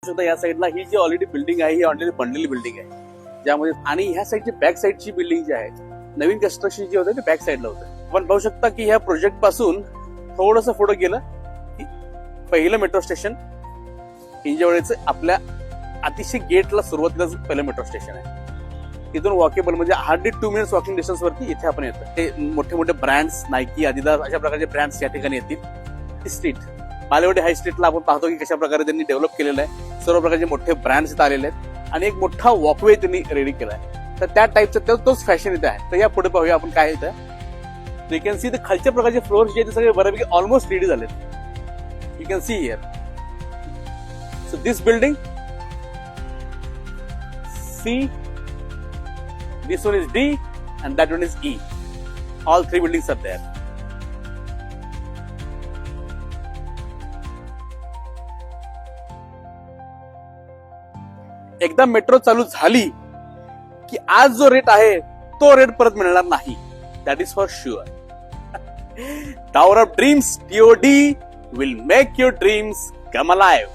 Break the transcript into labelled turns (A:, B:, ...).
A: सुद्धा या साईडला ही जी ऑलरेडी बिल्डिंग आहे ही ऑलरेडी बनलेली बिल्डिंग आहे, ज्यामध्ये आणि ह्या साईडची बॅक साईडची बिल्डिंग जी आहे नवीन कन्स्ट्रक्शन जे होते ते बॅक साईडला होतं. आपण पाहू शकता की ह्या प्रोजेक्ट पासून थोडस पुढे गेलं की पहिलं मेट्रो स्टेशन हिंजवडीचं आपल्या अतिशय गेटला सुरुवातीलाच पहिलं मेट्रो स्टेशन आहे. इथून वॉकेबल म्हणजे हार्डली 2 मिनिट्स वॉकिंग डिस्टन्स वरती इथे आपण येतो. हे मोठे मोठे ब्रँड्स नायकी, adidas अशा प्रकारचे ब्रँड्स या ठिकाणी येतील. ही स्ट्रीट बालेवाडी हाय स्ट्रीटला आपण पाहतो की कशा प्रकारे त्यांनी डेव्हलप केलेलं आहे. सर्व प्रकारचे मोठे ब्रँड्स इथे आलेले आहेत आणि एक मोठा वॉकवे त्यांनी रेडी केला आहे. तर त्या टाईपचा तोच फॅशन इथे आहे. तर या पुढे पाहूया आपण काय इथं. यू कॅन सी खालच्या प्रकारचे फ्लोअर्स जे आहेत ते सगळे बऱ्यापैकी ऑलमोस्ट रेडी झालेत. You can see here. So this building, see, this one is D and that one is E. All 3 buildings are there. एकदा मेट्रो चालू झाली की आज जो रेट आहे तो रेट परत मिळणार नाही. That is for sure. Tower of dreams TOD will make your dreams come alive.